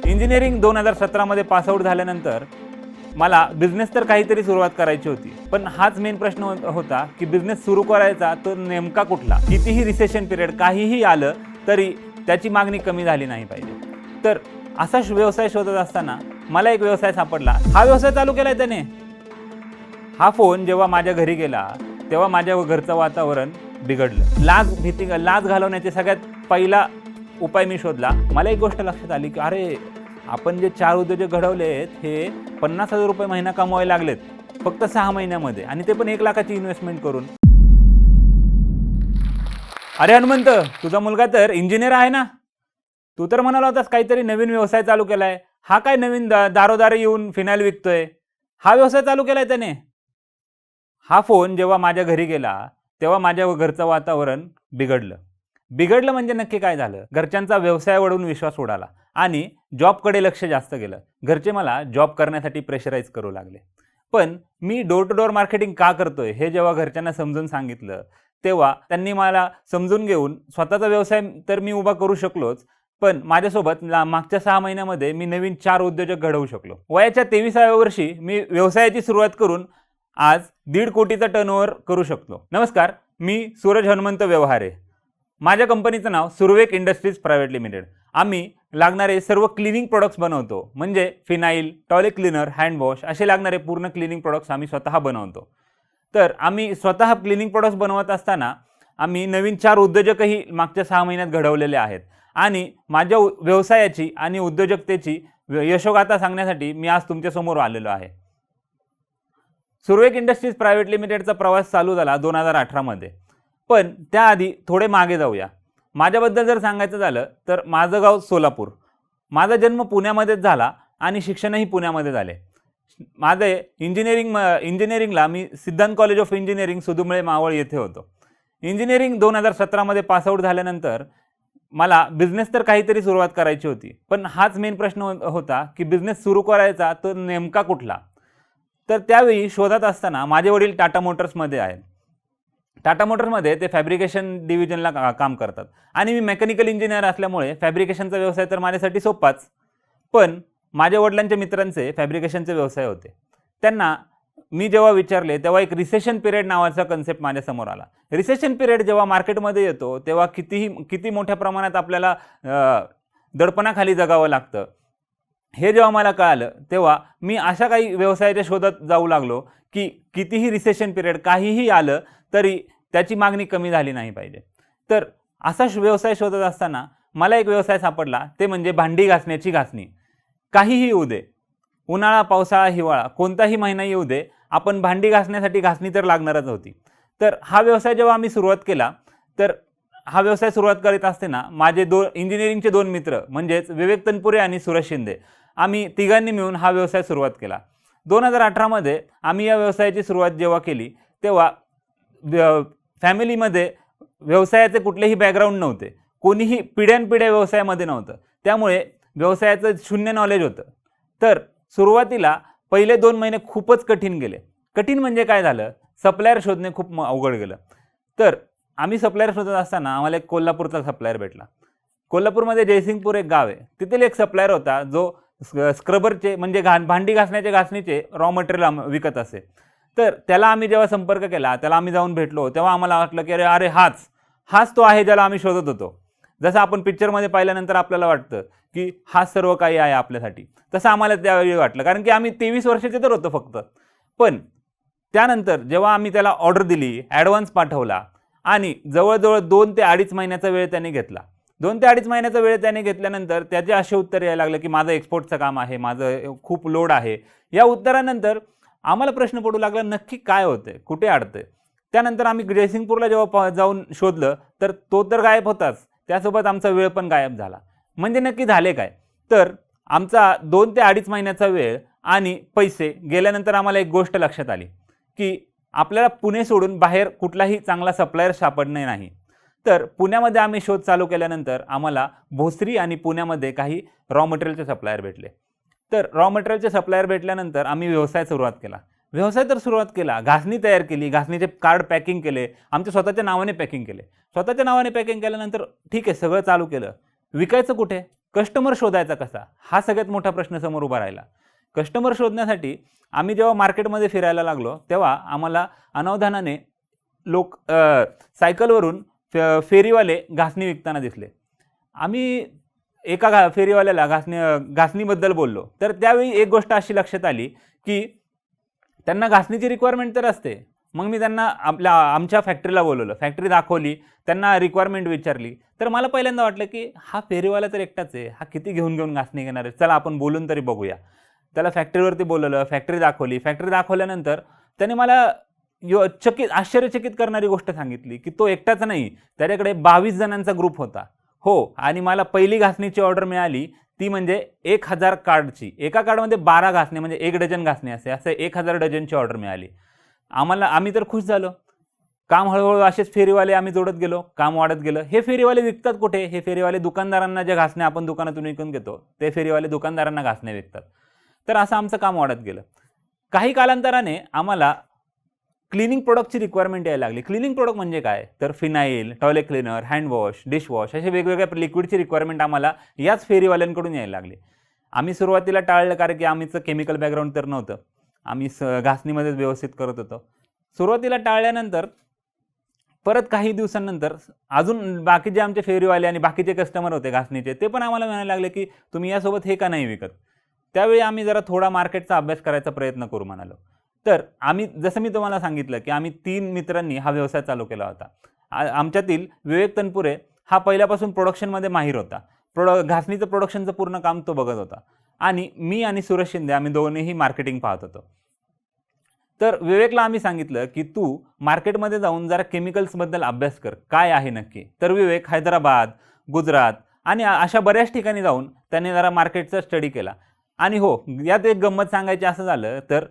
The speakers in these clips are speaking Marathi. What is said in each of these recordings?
इंजिनिअरिंग 2017 मध्ये पासआउट झाल्यानंतर मला बिझनेस तर काहीतरी सुरुवात करायची होती, पण हाच मेन प्रश्न होता की बिझनेस सुरू करायचा तो नेमका कुठला. कितीही रिसेशन पिरियड काहीही आलं तरी त्याची मागणी कमी झाली नाही पाहिजे. तर असा व्यवसाय शोधत असताना मला एक व्यवसाय सापडला. हा व्यवसाय चालू केलाय त्याने. हा फोन जेव्हा माझ्या घरी गेला तेव्हा माझ्या घरचं वातावरण बिघडलं. लाज घालवण्याचे सगळ्यात पहिला उपाय मी शोधला. मला एक गोष्ट लक्षात आली की अरे, आपण जे 4 उद्योजक घडवलेत हे 50,000 रुपये महिना कमवायला लागलेत फक्त 6 महिन्यामध्ये, आणि ते पण 1 लाखाची इन्व्हेस्टमेंट करून. अरे हनुमंत, तुझा मुलगा तर इंजिनियर आहे ना. तू तर म्हणाला होतास काहीतरी नवीन व्यवसाय चालू केलाय. हा काय नवीन दारोदारी येऊन फिनाईल विकतोय? हा व्यवसाय चालू केलाय त्याने. हा फोन जेव्हा माझ्या घरी गेला तेव्हा माझ्या घरचं वातावरण बिघडलं म्हणजे नक्की काय झालं? घरच्यांचा व्यवसायावरून विश्वास उडाला आणि जॉबकडे लक्ष जास्त गेलं. घरचे मला जॉब करण्यासाठी प्रेशराईज करू लागले. पण मी डोर टू डोर मार्केटिंग का करतोय हे जेव्हा घरच्यांना समजून सांगितलं तेव्हा त्यांनी मला समजून घेऊन स्वतःचा व्यवसाय तर मी उभा करू शकलोच, पण माझ्यासोबत मागच्या 6 महिन्यामध्ये मी नवीन 4 उद्योजक घडवू शकलो. वयाच्या 23व्या वर्षी मी व्यवसायाची सुरुवात करून आज 1.5 कोटीचा टर्नओव्हर करू शकतो. नमस्कार, मी सूरज हनुमंत व्यवहारे. माझ्या कंपनीचं नाव सुरवेक इंडस्ट्रीज प्रायव्हेट लिमिटेड. आम्ही लागणारे सर्व क्लिनिंग प्रोडक्ट्स बनवतो, म्हणजे फिनाईल, टॉयलेट क्लीनर, हँडवॉश असे लागणारे पूर्ण क्लिनिंग प्रोडक्ट्स आम्ही स्वतः बनवतो. तर आम्ही स्वतः क्लिनिंग प्रोडक्ट्स बनवत असताना आम्ही नवीन 4 उद्योजकही मागच्या 6 महिन्यात घडवलेले आहेत, आणि माझ्या व्यवसायाची आणि उद्योजकतेची यशोगाथा सांगण्यासाठी मी आज तुमच्यासमोर आलेलो आहे. सुरवेक इंडस्ट्रीज प्रायव्हेट लिमिटेडचा प्रवास चालू झाला 2018 मध्ये. पण त्याआधी थोडे मागे जाऊया. माझ्याबद्दल जर सांगायचं झालं तर माझं गाव सोलापूर. माझा जन्म पुण्यामध्येच झाला आणि शिक्षणही पुण्यामध्ये झाले. माझे इंजिनिअरिंगला मी सिद्धांत कॉलेज ऑफ इंजिनिअरिंग सुदुमळे मावळ येथे होतो. इंजिनिअरिंग 2017 मध्ये पासआउट झाल्यानंतर मला बिझनेस तर काहीतरी सुरुवात करायची होती, पण हाच मेन प्रश्न होता की बिझनेस सुरू करायचा तो नेमका कुठला. तर त्यावेळी शोधत असताना माझे वडील टाटा मोटर्समध्ये आहेत. टाटा मोटर्समध्ये ते फॅब्रिकेशन डिव्हिजनला काम करतात, आणि मी मेकॅनिकल इंजिनियर असल्यामुळे फॅब्रिकेशनचा व्यवसाय तर माझ्यासाठी सोपाच. पण माझ्या वडिलांच्या मित्रांचे फॅब्रिकेशनचे व्यवसाय होते. त्यांना मी जेव्हा विचारले तेव्हा एक रिसेशन पिरियड नावाचा कन्सेप्ट माझ्यासमोर आला. रिसेशन पिरियड जेव्हा मार्केटमध्ये येतो तेव्हा किती मोठ्या प्रमाणात आपल्याला दडपणाखाली जगावं लागतं हे जेव्हा मला कळालं तेव्हा मी अशा काही व्यवसायाच्या शोधात जाऊ लागलो की कितीही रिसेशन पिरियड काहीही आलं तरी त्याची मागणी कमी झाली नाही पाहिजे. तर असा व्यवसाय शोधत असताना मला एक व्यवसाय सापडला, ते म्हणजे भांडी घासण्याची घासणी. काहीही येऊ दे, उन्हाळा, पावसाळा, हिवाळा, कोणताही महिना येऊ दे, आपण भांडी घासण्यासाठी घासणी तर लागणारच होती. तर हा व्यवसाय जेव्हा आम्ही सुरुवात केला, तर हा व्यवसाय सुरुवात करीत असताना माझे इंजिनिअरिंगचे 2 मित्र म्हणजेच विवेक तनपुरे आणि सुरेश शिंदे, आम्ही तिघांनी मिळून हा व्यवसाय सुरुवात केला. 2018 मध्ये आम्ही या व्यवसायाची सुरुवात जेव्हा केली तेव्हा फॅमिलीमध्ये व्यवसायाचे कुठलेही बॅकग्राऊंड नव्हते. कोणीही पिढ्यानपिढ्या व्यवसायामध्ये नव्हतं, त्यामुळे व्यवसायाचं शून्य नॉलेज होतं. तर सुरुवातीला पहिले 2 महिने खूपच कठीण गेले. कठीण म्हणजे काय झालं, सप्लायर शोधणे खूप अवघड गेलं. तर आम्ही सप्लायर शोधत असताना आम्हाला एक कोल्हापूरचा सप्लायर भेटला. कोल्हापूरमध्ये जयसिंगपूर एक गाव आहे, तिथेल एक सप्लायर होता जो स्क्रबरचे म्हणजे भांडी घासण्याचे घासणीचे रॉ मटेरियल विकत असे. तर त्याला आम्ही जेव्हा संपर्क केला, त्याला आम्ही जाऊन भेटलो, तेव्हा आम्हाला वाटलं की अरे हाच तो आहे ज्याला आम्ही शोधत होतो. जसं आपण पिक्चरमध्ये पाहिल्यानंतर आपल्याला वाटतं की हाच सर्व काही आहे आपल्यासाठी, तसं आम्हाला त्यावेळी वाटलं, कारण की आम्ही 23 वर्षाचे तर होतो फक्त. पण त्यानंतर जेव्हा आम्ही त्याला ऑर्डर दिली, ॲडव्हान्स पाठवला, आणि जवळजवळ 2 ते 2.5 महिन्याचा वेळ त्याने घेतला. 2 ते 2.5 महिन्याचा वेळ त्याने घेतल्यानंतर त्याचे असे उत्तर यायला लागले की माझं एक्सपोर्टचं काम आहे, माझं खूप लोड आहे. या उत्तरानंतर आम्हाला प्रश्न पडू लागला, नक्की काय होतंय, कुठे अडतंय. त्यानंतर आम्ही जयसिंगपूरला जेव्हा जाऊन शोधलं तर तो तर गायब होताच, त्यासोबत आमचा वेळ पण गायब झाला. म्हणजे नक्की झाले काय, तर आमचा 2 ते 2.5 महिन्याचा वेळ आणि पैसे गेल्यानंतर आम्हाला एक गोष्ट लक्षात आली की आपल्याला पुणे सोडून बाहेर कुठलाही चांगला सप्लायर सापडणे नाही. तर पुण्यामध्ये आम्ही शोध चालू केल्यानंतर आम्हाला भोसरी आणि पुण्यामध्ये काही रॉ मटेरियलचे सप्लायर भेटले. तर रॉ मटेरियलचे सप्लायर भेटल्यानंतर आम्ही व्यवसाय सुरुवात केला. घासणी तयार केली, घासणीचे कार्ड पॅकिंग केले, आमच्या स्वतःच्या नावाने पॅकिंग केले. स्वतःच्या नावाने पॅकिंग केल्यानंतर ठीक आहे, सगळं चालू केलं. विकायचं कुठे, कस्टमर शोधायचा कसा, हा सगळ्यात मोठा प्रश्न समोर उभा राहिला. कस्टमर शोधण्यासाठी आम्ही जेव्हा मार्केटमध्ये फिरायला लागलो तेव्हा आम्हाला अनावधानाने लोक सायकलवरून फेरीवाले घासणी विकताना दिसले. आम्ही एका फेरीवाल्याला घासणीबद्दल बोललो, तर त्यावेळी एक गोष्ट अशी लक्षात आली की त्यांना घासणीची रिक्वायरमेंट तर असते. मग मी त्यांना आमच्या फॅक्टरीला बोलवलं, फॅक्टरी दाखवली, त्यांना रिक्वायरमेंट विचारली. तर मला पहिल्यांदा वाटलं की हा फेरीवाला तर एकटाच आहे, हा किती घेऊन घासणी घेणार आहे, चला आपण बोलून तरी बघूया. त्याला फॅक्टरीवरती बोलवलं, फॅक्टरी दाखवली. फॅक्टरी दाखवल्यानंतर त्याने मला आश्चर्यचकित करणारी गोष्ट सांगितली की तो एकटाच नाही, त्याच्याकडे 22 जणांचा ग्रुप होता. हो, आणि मला पहिली घासणीची ऑर्डर मिळाली ती म्हणजे 1000 कार्डची. एका कार्डमध्ये 12 घासणे म्हणजे 1 डझन घासणे असं 1000 डझनची ऑर्डर मिळाली. आम्ही तर खुश झालो. काम हळूहळू असेच फेरीवाले आम्ही जोडत गेलो, काम वाढत गेलं. हे फेरीवाले विकतात कुठे? हे फेरीवाले दुकानदारांना ज्या घासण्या आपण दुकानातून विकून घेतो ते फेरीवाले दुकानदारांना घासण्या विकतात. तर असं आमचं काम वाढत गेलं. काही कालांतराने आम्हाला क्लिनिंग प्रोडक्टची रिक्वायरमेंट यायला लागली. क्लिनिंग प्रोडक्ट म्हणजे काय, तर phenyl, toilet cleaner, handwash, dishwash असे वेगवेगळ्या लिक्विडची रिक्वायरमेंट आम्हाला याच फेरीवाल्यांकडून यायला लागली. आम्ही सुरुवातीला टाळलं, कारण की आमचं केमिकल बॅकग्राऊंड तर नव्हतं, आम्ही घासणीमध्येच व्यवस्थित करत होतो. सुरुवातीला टाळल्यानंतर परत काही दिवसांनंतर अजून बाकी जे आमचे फेरीवाले आणि बाकीचे कस्टमर होते घासणीचे, ते पण आम्हाला म्हणायला लागले की तुम्ही यासोबत हे का नाही विकत. त्यावेळी आम्ही जरा थोडा मार्केटचा अभ्यास करायचा प्रयत्न करू म्हणालो. तर आम्ही, जसं मी तुम्हाला सांगितलं की आम्ही 3 मित्रांनी हा व्यवसाय चालू केला होता. आमच्यातील विवेक तनपुरे हा पहिल्यापासून प्रोडक्शनमध्ये माहीर होता. घासणीचं प्रोडक्शनचं पूर्ण काम तो बघत होता. आणि मी आणि सुरेश शिंदे आम्ही दोन्हीही मार्केटिंग पाहत होतो. तर विवेकला आम्ही सांगितलं की तू मार्केटमध्ये जाऊन जरा केमिकल्सबद्दल अभ्यास कर, काय आहे नक्की. तर विवेक हैदराबाद, गुजरात आणि अशा बऱ्याच ठिकाणी जाऊन त्याने जरा मार्केटचा स्टडी केला. आणि हो, यात एक गंमत सांगायची असं झालं तर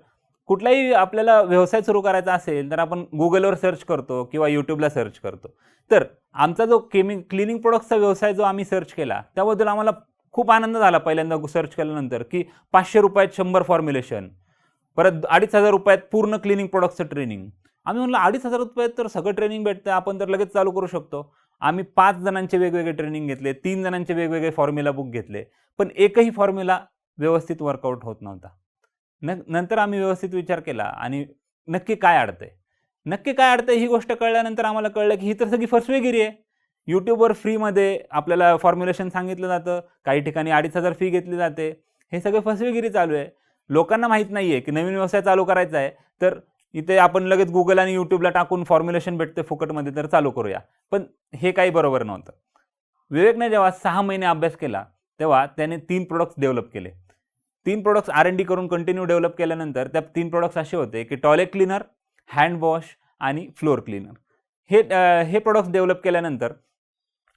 कुठलाही आपल्याला व्यवसाय सुरू करायचा असेल तर आपण गुगलवर सर्च करतो किंवा यूट्यूबला सर्च करतो. तर आमचा जो क्लिनिंग प्रोडक्टचा व्यवसाय जो आम्ही सर्च केला त्याबद्दल आम्हाला खूप आनंद झाला पहिल्यांदा सर्च केल्यानंतर, की 500 रुपयात 100 फॉर्म्युलेशन, परत 2500 रुपयात पूर्ण क्लिनिंग प्रोडक्टचं ट्रेनिंग. आम्ही म्हणलं 2500 रुपयात तर सगळं ट्रेनिंग भेटतं, आपण तर लगेच चालू करू शकतो. आम्ही 5 जणांचे वेगवेगळे ट्रेनिंग घेतले, 3 जणांचे वेगवेगळे फॉर्म्युला बुक घेतले, पण एकही फॉर्म्युला व्यवस्थित वर्कआउट होत नव्हता. नंतर आम्ही व्यवस्थित विचार केला आणि नक्की काय अडतंय ही गोष्ट कळल्यानंतर आम्हाला कळलं की ही तर सगळी फसवेगिरी आहे. यूट्यूबवर फ्रीमध्ये आपल्याला फॉर्म्युलेशन सांगितलं जातं, काही ठिकाणी 2500 फी घेतली जाते. हे सगळं फसवेगिरी चालू आहे. लोकांना माहीत नाही आहे की नवीन व्यवसाय चालू करायचा आहे, तर इथे आपण लगेच गुगल आणि यूट्यूबला टाकून फॉर्म्युलेशन भेटते फुकटमध्ये तर चालू करूया. पण हे काही बरोबर नव्हतं. विवेकने जेव्हा 6 महिने अभ्यास केला तेव्हा त्याने 3 प्रोडक्ट्स डेव्हलप केले. 3 प्रोडक्ट्स R&D करून कंटिन्यू डेव्हलप केल्यानंतर त्या 3 प्रोडक्ट्स असे होते की टॉयलेट क्लीनर, हँड वॉश आणि फ्लोअर क्लीनर. हे प्रोडक्ट्स डेव्हलप केल्यानंतर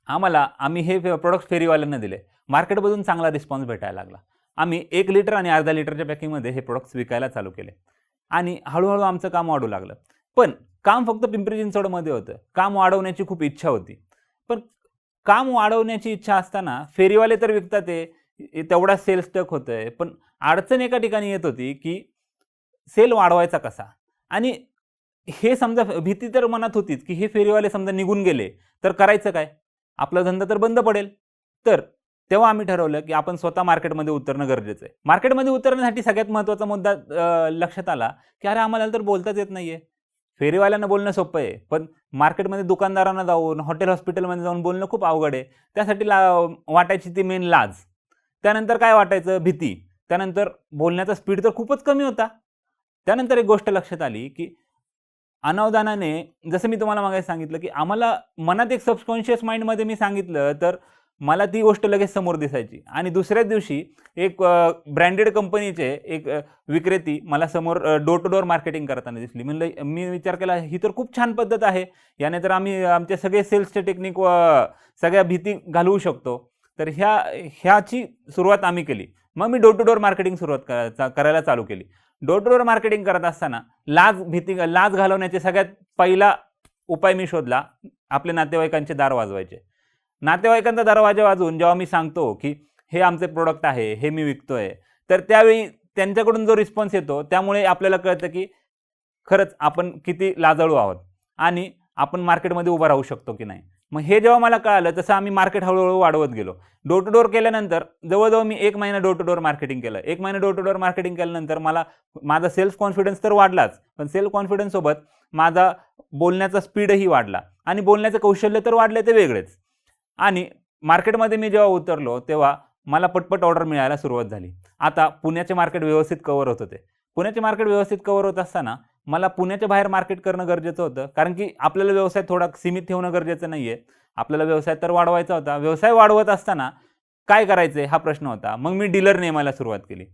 आम्ही हे प्रोडक्ट्स फेरीवाल्यांना दिले. मार्केटमधून चांगला रिस्पॉन्स भेटायला लागला. आम्ही 1 लिटर आणि अर्धा लिटरच्या पॅकिंगमध्ये हे प्रोडक्ट्स विकायला चालू केले आणि हळूहळू आमचं काम वाढू लागलं. पण काम फक्त पिंपरी चिंचवडमध्ये होतं. काम वाढवण्याची खूप इच्छा होती. पण काम वाढवण्याची इच्छा असताना फेरीवाले तर विकतात तेवढा सेल स्टक होतोय. पण अडचण एका ठिकाणी येत होती की सेल वाढवायचा कसा. आणि हे समजा भीती तर मनात होतीच की हे फेरीवाले समजा निघून गेले तर करायचं काय, आपला धंदा तर बंद पडेल. तर तेव्हा आम्ही ठरवलं की आपण स्वतः मार्केटमध्ये उतरणं गरजेचं आहे. मार्केटमध्ये उतरण्यासाठी सगळ्यात महत्त्वाचा मुद्दा लक्षात आला की अरे आम्हाला तर बोलताच येत नाहीये. फेरीवाल्यांना बोलणं सोपं आहे, पण मार्केटमध्ये दुकानदारांना जाऊन, हॉटेल हॉस्पिटलमध्ये जाऊन बोलणं खूप अवघड आहे. त्यासाठी वाटायची ती मेन लाज. त्यानंतर काय वाटायचं, भीती. त्यानंतर बोलण्याचा स्पीड तर खूपच कमी होता. त्यानंतर एक गोष्ट लक्षात आली की अनावधानाने, जसं मी तुम्हाला मागे सांगितलं की आम्हाला मनात एक सबकॉन्शियस माइंडमध्ये मी सांगितलं तर मला ती गोष्ट लगेच समोर दिसायची. आणि दुसऱ्याच दिवशी एक ब्रँडेड कंपनीचे एक विक्रेती मला समोर डोर टू डोअर मार्केटिंग करताना दिसली. म्हणलं, मी विचार केला ही तर खूप छान पद्धत आहे, याने तर आम्ही आमचे सगळे सेल्सचे टेक्निक सगळ्या भीती घालवू शकतो. तर ह्याची सुरुवात आम्ही केली. मग मी डोर टू डोअर मार्केटिंग करायला चालू केली. डोर टू डोअर मार्केटिंग करत असताना लाज घालवण्याचे सगळ्यात पहिला उपाय मी शोधला, आपल्या नातेवाईकांचे दार वाजवायचे. नातेवाईकांचा दरवाजा वाजवून जेव्हा मी सांगतो की हे आमचे प्रोडक्ट आहे, हे मी विकतोय, तर त्यावेळी त्यांच्याकडून जो रिस्पॉन्स येतो त्यामुळे आपल्याला कळतं की खरंच आपण किती लाजाळू आहोत आणि आपण मार्केटमध्ये उभं राहू शकतो की नाही. मग हे जेव्हा मला कळालं तसं आम्ही मार्केट हळूहळू वाढवत गेलो. डोर टू डोर केल्यानंतर जवळजवळ मी 1 महिना डोर टू डोर मार्केटिंग केलं. 1 महिना डोर टू डोर मार्केटिंग केल्यानंतर माझा सेल्फ कॉन्फिडन्स तर वाढलाच, पण सेल्फ कॉन्फिडन्ससोबत माझा बोलण्याचा स्पीडही वाढला आणि बोलण्याचं कौशल्य तर वाढले ते वेगळेच. आणि मार्केटमध्ये मी जेव्हा उतरलो तेव्हा मला पटपट ऑर्डर मिळायला सुरुवात झाली. आता पुण्याचे मार्केट व्यवस्थित कव्हर होत होते. पुण्याचे मार्केट व्यवस्थित कव्हर होत असताना मला पुण्याच्या बाहेर मार्केट करणं गरजेचं होतं. कारण की आपल्याला व्यवसाय थोडा सीमित ठेवणं गरजेचं नाहीये. आपल्याला व्यवसाय तर वाढवायचा होता. व्यवसाय वाढवत असताना काय करायचंय हा प्रश्न होता. मग मी डीलर नेमायला सुरुवात केली.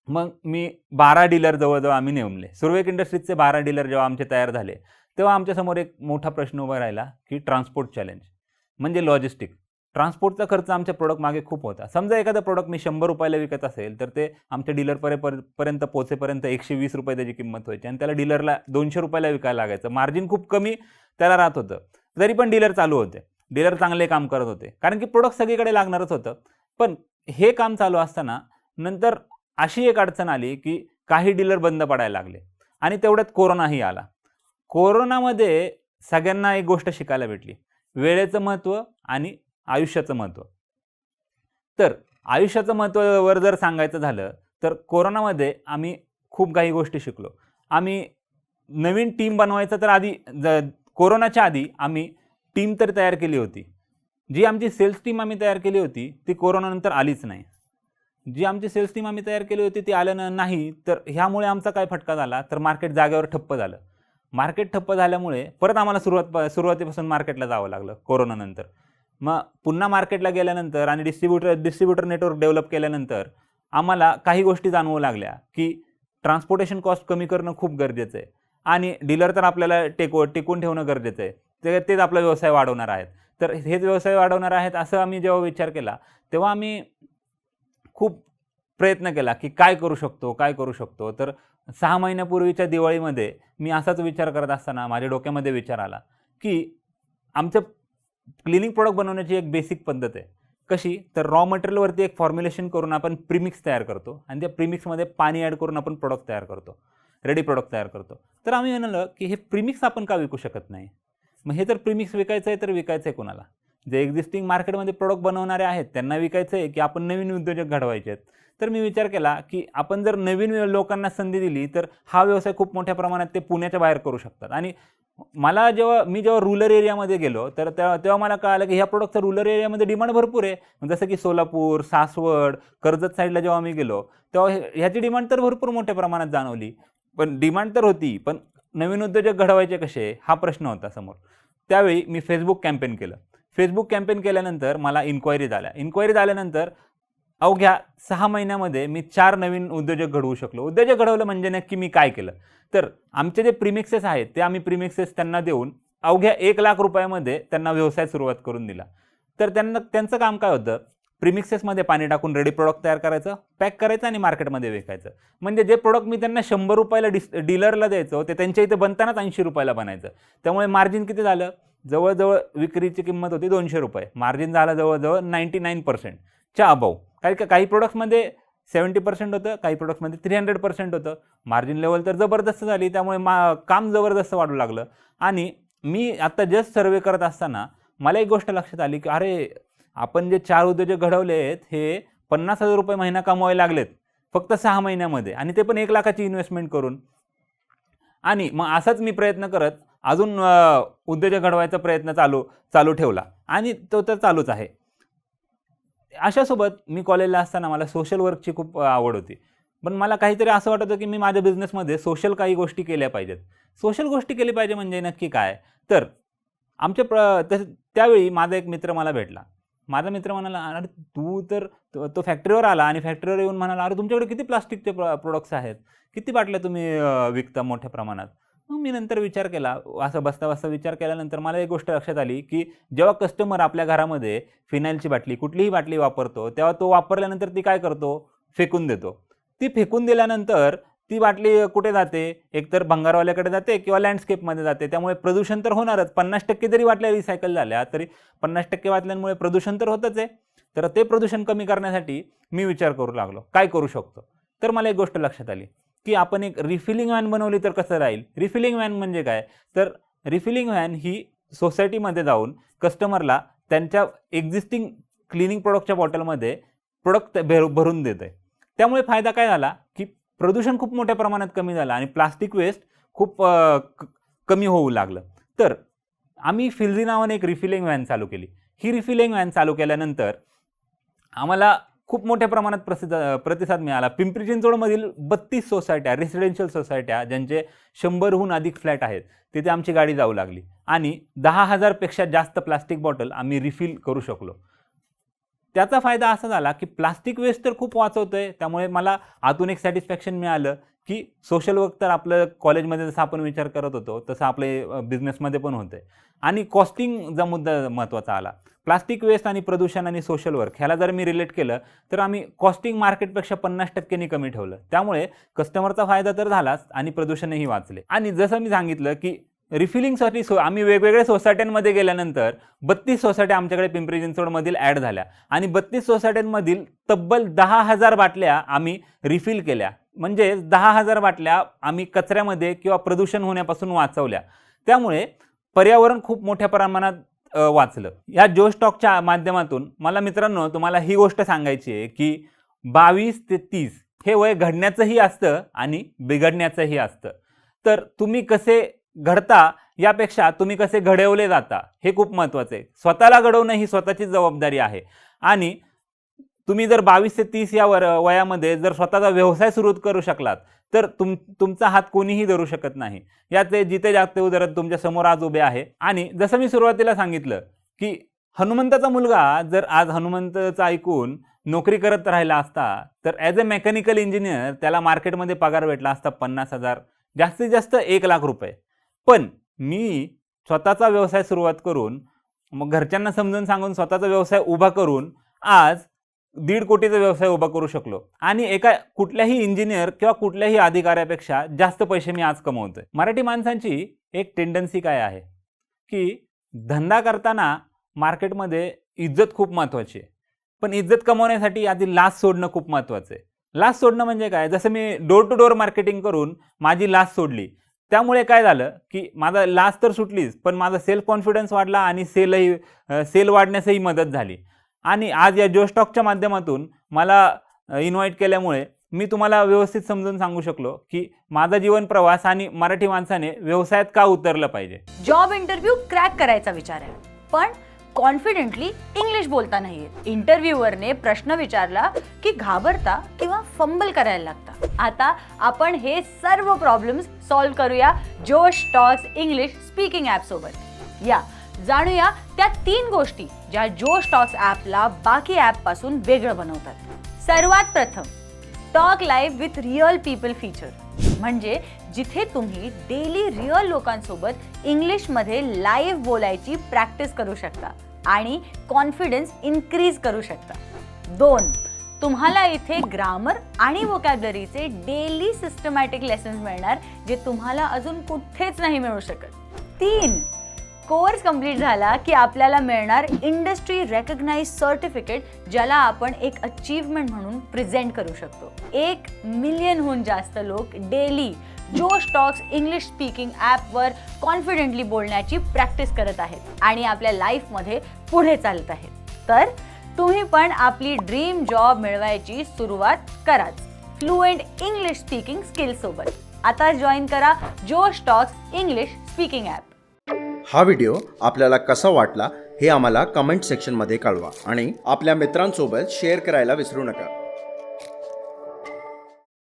मग मी 12 डीलर जवळ-जवळ आम्ही नेमले. सुरवेक इंडस्ट्रीजचे 12 डीलर जेव्हा आमचे तयार झाले, तेव्हा आमच्यासमोर एक मोठा प्रश्न उभा राहिला, की ट्रान्सपोर्ट चॅलेंज म्हणजे लॉजिस्टिक. ट्रान्सपोर्टचा खर्च आमच्या प्रॉडक्ट मागे खूप होता. समजा एखादं प्रॉडक्ट मी ₹100 विकत असेल, तर ते आमच्या डीलर पर्यंत पोहोचेपर्यंत ₹120 त्याची किंमत व्हायची आणि त्याला डीलरला ₹200 विकायला लागायचं. मार्जिन खूप कमी त्याला राहत होतं. तरी पण डीलर चालू होते. डीलर चांगले काम करत होते. कारण की प्रॉडक्ट सगळीकडे लागणारच होतं. पण हे काम चालू असताना नंतर अशी एक अडचण आली, की काही डीलर बंद पडायला लागले आणि तेवढ्यात कोरोनाही आला. कोरोनामध्ये सगळ्यांना एक गोष्ट शिकायला भेटली. वेळेचं महत्त्व आणि आयुष्याचं महत्त्व. तर आयुष्याचं महत्त्वावर जर सांगायचं झालं, तर कोरोनामध्ये आम्ही खूप काही गोष्टी शिकलो. आम्ही नवीन टीम बनवायचं तर कोरोनाच्या आधी आम्ही टीम तर तयार केली होती. जी आमची सेल्स टीम आम्ही तयार केली होती, ती कोरोनानंतर आलीच नाही. जी आमची सेल्स टीम आम्ही तयार केली होती ती आलं नाही, तर ह्यामुळे आमचा काय फटका झाला, तर मार्केट जागेवर ठप्प झालं. मार्केट ठप्प झाल्यामुळे परत आम्हाला सुरुवातीपासून मार्केटला जावं लागलं कोरोनानंतर. मग पुन्हा मार्केटला गेल्यानंतर आणि डिस्ट्रिब्युटर नेटवर्क डेव्हलप केल्यानंतर आम्हाला काही गोष्टी जाणवू लागल्या, की ट्रान्सपोर्टेशन कॉस्ट कमी करणं खूप गरजेचं आहे आणि डीलर तर आपल्याला टिकवून ठेवणं गरजेचं आहे. तेच आपला व्यवसाय वाढवणार आहेत. तर हेच व्यवसाय वाढवणार आहेत असं आम्ही जेव्हा विचार केला, तेव्हा आम्ही खूप प्रयत्न केला, की काय करू शकतो? तर 6 महिन्यापूर्वीच्या दिवाळीमध्ये मी असाच विचार करत असताना माझ्या डोक्यामध्ये विचार आला, की आमचं क्लिनिंग प्रॉडक्ट बनवण्याची एक बेसिक पद्धत आहे. कशी? तर रॉ मटेरियलवरती एक फॉर्म्युलेशन करून आपण प्रीमिक्स तयार करतो आणि त्या प्रीमिक्समध्ये पाणी ॲड करून आपण प्रॉडक्ट तयार करतो. रेडी प्रॉडक्ट तयार करतो. तर आम्ही म्हणालो, की हे प्रीमिक्स आपण का विकू शकत नाही? मग हे जर प्रीमिक्स विकायचं आहे, तर विकायचं आहे कोणाला? जे एक्झिस्टिंग मार्केटमध्ये प्रॉडक्ट बनवणारे आहेत, त्यांना विकायचं आहे, की आपण नवीन उद्योजक घडवायचे आहेत? तर मी विचार केला, की आपण जर नवीन लोकांना संधी दिली, तर हा व्यवसाय खूप मोठ्या प्रमाणात ते पुण्याच्या बाहेर करू शकतात. आणि मी जेव्हा रूरल एरियामध्ये गेलो, तर तेव्हा मला कळालं, की ह्या प्रॉडक्टचा रूरल एरियामध्ये डिमांड भरपूर आहे. जसं की सोलापूर, सासवड, कर्जत साईडला जेव्हा मी गेलो, तेव्हा ह्याची डिमांड तर भरपूर मोठ्या प्रमाणात जाणवली. पण डिमांड तर होती, पण नवीन उद्योजक घडवायचे कसे? हा प्रश्न होता समोर. त्यावेळी मी फेसबुक कॅम्पेन केलं. फेसबुक कॅम्पेन केल्यानंतर मला इन्क्वायरीज आल्या. इन्क्वायरीज आल्यानंतर अवघ्या 6 महिन्यामध्ये मी 4 नवीन उद्योजक घडवू शकलो. उद्योजक घडवलं म्हणजे नक्की मी काय केलं? तर आमचे जे प्रीमिक्सेस आहेत, ते आम्ही प्रीमिक्सेस त्यांना देऊन अवघ्या ₹1,00,000 त्यांना व्यवसाय सुरुवात करून दिला. तर त्यांचं काम काय होतं? प्रीमिक्सेसमध्ये पाणी टाकून रेडी प्रॉडक्ट तयार करायचं, पॅक करायचं आणि मार्केटमध्ये विकायचं. म्हणजे जे प्रॉडक्ट मी त्यांना ₹100 डीलरला द्यायचो, ते त्यांच्या इथे बनतानाच ₹80 बनायचं. त्यामुळे मार्जिन किती झालं? जवळ-जवळ विक्रीची किंमत होती ₹200. मार्जिन झालं जवळ-जवळ 99% च्या अबोव्ह. काही प्रॉडक्ट्समध्ये 70% होतं, काही प्रॉडक्ट्समध्ये 300% होतं. मार्जिन लेव्हल तर जबरदस्त झाली. त्यामुळे काम जबरदस्त वाढू लागलं. आणि मी आता जस्ट सर्व्हे करत असताना मला एक गोष्ट लक्षात आली, की अरे, आपण जे 4 उद्योजक घडवले आहेत, हे ₹50,000 महिना कमवायला लागलेत फक्त 6 महिन्यामध्ये आणि ते पण 1,00,000ची इन्व्हेस्टमेंट करून. आणि मग असाच मी प्रयत्न करत अजून उद्योजक घडवायचा प्रयत्न चालू ठेवला आणि तो तर चालूच आहे. अशासोबत मी कॉलेजला असताना मला सोशल वर्कची खूप आवड होती. पण मला काहीतरी असं वाटत होतं, की मी माझ्या बिझनेसमध्ये सोशल काही गोष्टी केल्या पाहिजेत. सोशल गोष्टी केली पाहिजे म्हणजे नक्की काय? तर त्यावेळी माझा एक मित्र मला भेटला. माझा मित्र म्हणाला, "अरे, तू तर" तो फॅक्टरीवर आला आणि फॅक्टरीवर येऊन म्हणाला, "अरे, तुमच्याकडे किती प्लास्टिकचे प्रॉडक्ट्स आहेत? किती बाटल्या तुम्ही विकता मोठ्या प्रमाणात?" मग मी नंतर विचार केला. असं बसता-बसता विचार केल्यानंतर मला एक गोष्ट लक्षात आली, की जेव्हा कस्टमर आपल्या घरामध्ये फिनाईलची बाटली, कुठलीही बाटली वापरतो, तेव्हा तो वापरल्यानंतर ती काय करतो? फेकून देतो. ती फेकून दिल्यानंतर ती बाटली कुठे जाते? एकतर भंगारवाल्याकडे जाते किंवा लँडस्केपमध्ये जाते. त्यामुळे प्रदूषण तर होणारच. 50% जरी बाटल्या रिसायकल झाल्या, तरी 50% बाटल्यांमुळे प्रदूषण तर होतच आहे. तर ते प्रदूषण कमी करण्यासाठी मी विचार करू लागलो, काय करू शकतो? तर मला एक गोष्ट लक्षात आली, की आपण एक रिफिलिंग व्हॅन बनवली तर कसं राहील? रिफिलिंग व्हॅन म्हणजे काय? तर रिफिलिंग व्हॅन ही सोसायटीमध्ये जाऊन कस्टमरला त्यांच्या एक्झिस्टिंग क्लिनिंग प्रोडक्टच्या बॉटलमध्ये प्रोडक्ट भरून देत आहे. त्यामुळे फायदा काय झाला की प्रदूषण खूप मोठ्या प्रमाणात कमी झालं आणि प्लास्टिक वेस्ट खूप कमी होऊ लागलं. तर आम्ही फिल्झी नावाने एक रिफिलिंग व्हॅन चालू केली. ही रिफिलिंग व्हॅन चालू केल्यानंतर आम्हाला खूप मोठ्या प्रमाणात प्रतिसाद मिळाला. पिंपरी चिंचवडमधील 32 सोसायट्या, रेसिडेन्शियल सोसायट्या ज्यांचे 100हून अधिक फ्लॅट आहेत, तिथे आमची गाडी जाऊ लागली आणि 10,000 पेक्षा जास्त प्लास्टिक बॉटल आम्ही रिफिल करू शकलो. त्याचा फायदा असा झाला की प्लास्टिक वेस्ट तर खूप वाचवतोय. त्यामुळे मला आतून एक सॅटिस्फॅक्शन मिळालं की सोशल वर्क तर आपलं कॉलेजमध्ये जसं आपण विचार करत होतो तसं आपले बिझनेसमध्ये पण होतंय. आणि कॉस्टिंगचा मुद्दा महत्त्वाचा आला. प्लास्टिक वेस्ट आणि प्रदूषण आणि सोशल वर्क ह्याला जर मी रिलेट केलं तर आम्ही कॉस्टिंग मार्केटपेक्षा 50% कमी ठेवलं. त्यामुळे कस्टमरचा फायदा तर झालाच आणि प्रदूषणही वाचले. आणि जसं मी सांगितलं की रिफिलिंगसाठी आम्ही वेगवेगळ्या सोसायट्यांमध्ये गेल्यानंतर 32 सोसायट्या आमच्याकडे पिंपरी चिंचवडमधील ॲड झाल्या आणि 32 सोसायट्यांमधील तब्बल 10,000 बाटल्या आम्ही रिफिल केल्या. म्हणजे 10,000 बाटल्या आम्ही कचऱ्यामध्ये किंवा प्रदूषण होण्यापासून वाचवल्या. त्यामुळे पर्यावरण खूप मोठ्या प्रमाणात वाचलं. या जो स्टॉकच्या माध्यमातून मला मित्रांनो तुम्हाला ही गोष्ट सांगायची आहे की 22 ते 30 हे वय घडण्याचंही असतं आणि बिघडण्याचंही असतं. तर तुम्ही कसे घडता यापेक्षा तुम्ही कसे घडवले जाता हे खूप महत्त्वाचं आहे. स्वतःला घडवणं ही स्वतःची जबाबदारी आहे. आणि तुम्ही जर 22 ते 30 या वयामध्ये जर स्वतःचा व्यवसाय सुरू करू शकलात तर तुमचा हात कोणीही धरू शकत नाही. याचे जिथे जागते उदाहरण तुमच्या समोर आज उभे आहे. आणि जसं मी सुरुवातीला सांगितलं की हनुमंताचा मुलगा जर आज हनुमंताचं ऐकून नोकरी करत राहिला असता तर ॲज अ मेकॅनिकल इंजिनियर त्याला मार्केटमध्ये पगार भेटला असता 50,000, जास्तीत जास्त 1,00,000 रुपये. पण मी स्वतःचा व्यवसाय सुरुवात करून मग घरच्यांना समजून सांगून स्वतःचा व्यवसाय उभा करून आज 1.5 कोटीचा व्यवसाय उभा करू शकलो आणि एका कुठल्याही इंजिनियर किंवा कुठल्याही अधिकाऱ्यापेक्षा जास्त पैसे मी आज कमवतोय. मराठी माणसांची एक टेंडन्सी काय आहे की धंदा करताना मार्केटमध्ये इज्जत खूप महत्त्वाची आहे. पण इज्जत कमवण्यासाठी आधी लाच सोडणं खूप महत्त्वाचं आहे. लाच सोडणं म्हणजे काय? जसं मी डोर टू डोर मार्केटिंग करून माझी लाच सोडली. त्यामुळे काय झालं की माझा लाच तर सुटलीच पण माझा सेल्फ कॉन्फिडन्स वाढला आणि सेल वाढण्यासही मदत झाली. आणि आज या जो स्टॉकच्या माध्यमातून मला इन्व्हाइट केल्यामुळे मी तुम्हाला व्यवस्थित समजून सांगू शकलो की माझा जीवन प्रवास आणि मराठी माणसाने व्यवसायात का उतरलं पाहिजे. जॉब इंटरव्ह्यू क्रॅक करायचा विचार आहे पण कॉन्फिडेंटली इंग्लिश बोलता नाही येत. इंटरव्ह्यूअरने प्रश्न विचारला की घाबरता किंवा फंबल करायला लागता. आता आपण हे सर्व प्रॉब्लेम्स सॉल्व्ह करूया जोश टॉक्स इंग्लिश स्पीकिंग ॲप सोबत. या जाणूया त्या 3 गोष्टी ज्या जोश टॉक्स ॲपला बाकी ॲप पासून वेगळं बनवतात. सर्वात प्रथम talk live with real people feature, म्हणजे जिथे तुम्ही डेली रिअल लोकांसोबत इंग्लिशमध्ये लाईव्ह बोलायची प्रॅक्टिस करू शकता आणि कॉन्फिडन्स इन्क्रीज करू शकता. 2, तुम्हाला इथे ग्रामर आणि वोकॅब्युलरीचे डेली सिस्टमॅटिक लेसन्स मिळणार जे तुम्हाला अजून कुठेच नाही मिळू शकत. 3, कोर्स कंप्लीट झाला की आपल्याला मिळणार इंडस्ट्री रेकग्नाइज सर्टिफिकेट ज्याला आपण एक अचीवमेंट म्हणून प्रेझेंट करू शकतो. 1 मिलियनहून जास्त लोक डेली जोश टॉक्स इंग्लिश स्पीकिंग ॲपवर कॉन्फिडेंटली बोलण्याची प्रॅक्टिस करत आहेत आणि आपल्या लाईफमध्ये पुढे चालत आहेत. तर तुम्ही पण आपली ड्रीम जॉब मिळवायची सुरुवात कराच फ्लुएंट इंग्लिश स्पीकिंग स्किल्स सोबत. आता जॉईन करा जोश टॉक्स इंग्लिश स्पीकिंग ॲप. हा व्हिडिओ आपल्याला कसा वाटला हे आम्हाला कमेंट सेक्शनमध्ये कळवा आणि आपल्या मित्रांसोबत शेअर करायला विसरू नका.